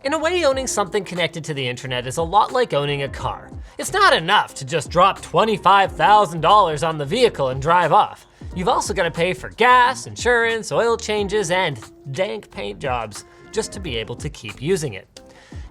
In a way, owning something connected to the internet is a lot like owning a car. It's not enough to just drop $25,000 on the vehicle and drive off. You've also got to pay for gas, insurance, oil changes, and dank paint jobs just to be able to keep using it.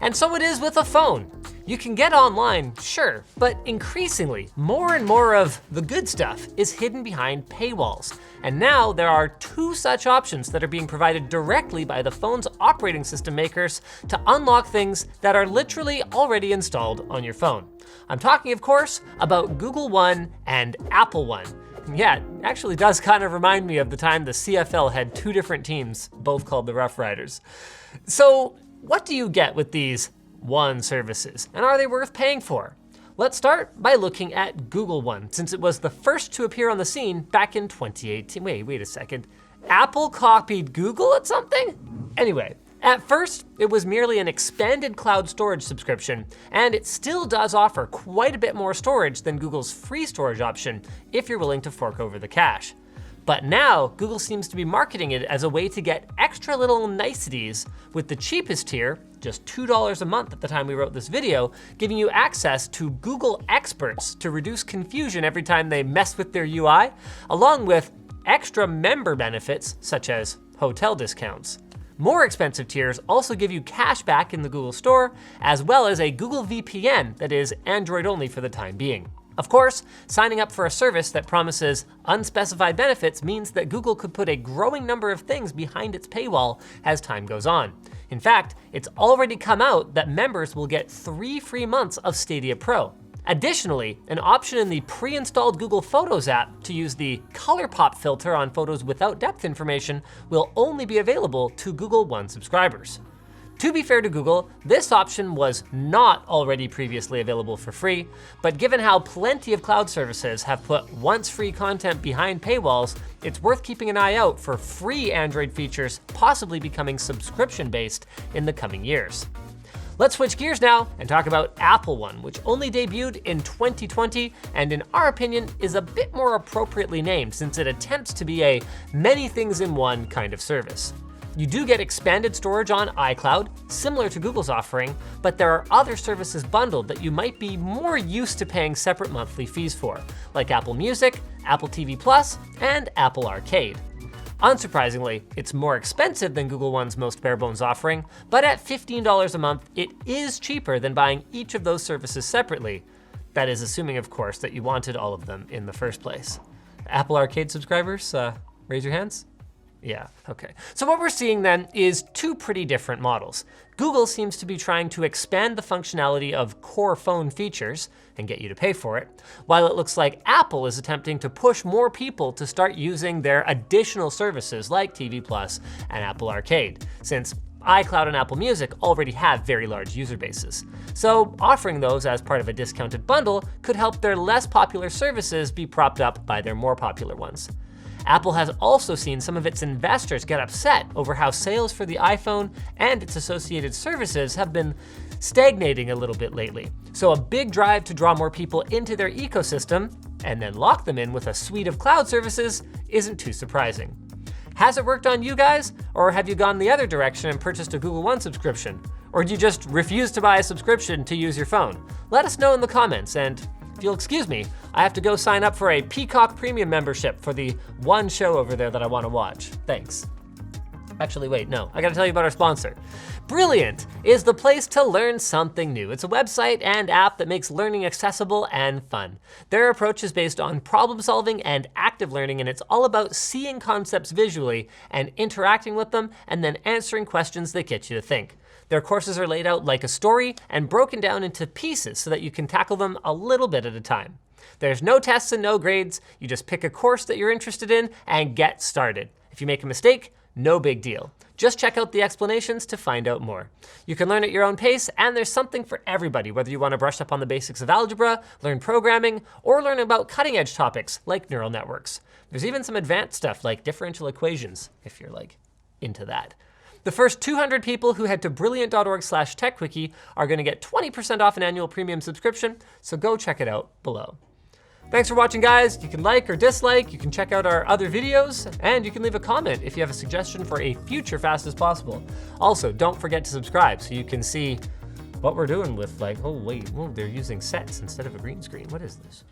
And so it is with a phone. You can get online, sure, but increasingly, more and more of the good stuff is hidden behind paywalls. And now there are 2 such options that are being provided directly by the phone's operating system makers to unlock things that are literally already installed on your phone. I'm talking, of course, about Google One and Apple One. Yeah, it actually does kind of remind me of the time the CFL had 2 different teams, both called the Rough Riders. So, what do you get with these One services, and are they worth paying for? Let's start by looking at Google One, since it was the first to appear on the scene back in 2018. Wait a second. Apple copied Google at something? Anyway, at first, it was merely an expanded cloud storage subscription, and it still does offer quite a bit more storage than Google's free storage option if you're willing to fork over the cash. But now, Google seems to be marketing it as a way to get extra little niceties, with the cheapest tier, just $2 a month at the time we wrote this video, giving you access to Google experts to reduce confusion every time they mess with their UI, along with extra member benefits such as hotel discounts. More expensive tiers also give you cash back in the Google Store, as well as a Google VPN that is Android only for the time being. Of course, signing up for a service that promises unspecified benefits means that Google could put a growing number of things behind its paywall as time goes on. In fact, it's already come out that members will get 3 free months of Stadia Pro. Additionally, an option in the pre-installed Google Photos app to use the ColourPop filter on photos without depth information will only be available to Google One subscribers. To be fair to Google, this option was not already previously available for free, but given how plenty of cloud services have put once free content behind paywalls, it's worth keeping an eye out for free Android features possibly becoming subscription-based in the coming years. Let's switch gears now and talk about Apple One, which only debuted in 2020 and in our opinion is a bit more appropriately named since it attempts to be a many things in one kind of service. You do get expanded storage on iCloud, similar to Google's offering, but there are other services bundled that you might be more used to paying separate monthly fees for, like Apple Music, Apple TV Plus, and Apple Arcade. Unsurprisingly, it's more expensive than Google One's most bare-bones offering, but at $15 a month, it is cheaper than buying each of those services separately. That is assuming, of course, that you wanted all of them in the first place. Apple Arcade subscribers, raise your hands. Yeah, okay. So what we're seeing then is 2 pretty different models. Google seems to be trying to expand the functionality of core phone features and get you to pay for it, while it looks like Apple is attempting to push more people to start using their additional services like TV Plus and Apple Arcade, since iCloud and Apple Music already have very large user bases. So offering those as part of a discounted bundle could help their less popular services be propped up by their more popular ones. Apple has also seen some of its investors get upset over how sales for the iPhone and its associated services have been stagnating a little bit lately. So a big drive to draw more people into their ecosystem and then lock them in with a suite of cloud services isn't too surprising. Has it worked on you guys? Or have you gone the other direction and purchased a Google One subscription? Or do you just refuse to buy a subscription to use your phone? Let us know in the comments, and if you'll excuse me, I have to go sign up for a Peacock Premium membership for the one show over there that I want to watch. Thanks. Actually, wait, no, I gotta tell you about our sponsor. Brilliant is the place to learn something new. It's a website and app that makes learning accessible and fun. Their approach is based on problem solving and active learning, and it's all about seeing concepts visually and interacting with them and then answering questions that get you to think. Their courses are laid out like a story and broken down into pieces so that you can tackle them a little bit at a time. There's no tests and no grades. You just pick a course that you're interested in and get started. If you make a mistake, no big deal. Just check out the explanations to find out more. You can learn at your own pace, and there's something for everybody, whether you want to brush up on the basics of algebra, learn programming, or learn about cutting-edge topics like neural networks. There's even some advanced stuff like differential equations, if you're into that. The first 200 people who head to brilliant.org/techquickie are going to get 20% off an annual premium subscription, so go check it out below. Thanks for watching, guys. You can like or dislike, you can check out our other videos, and you can leave a comment if you have a suggestion for a future Fast as Possible. Also, don't forget to subscribe so you can see what we're doing with, like, oh wait, they're using sets instead of a green screen. What is this?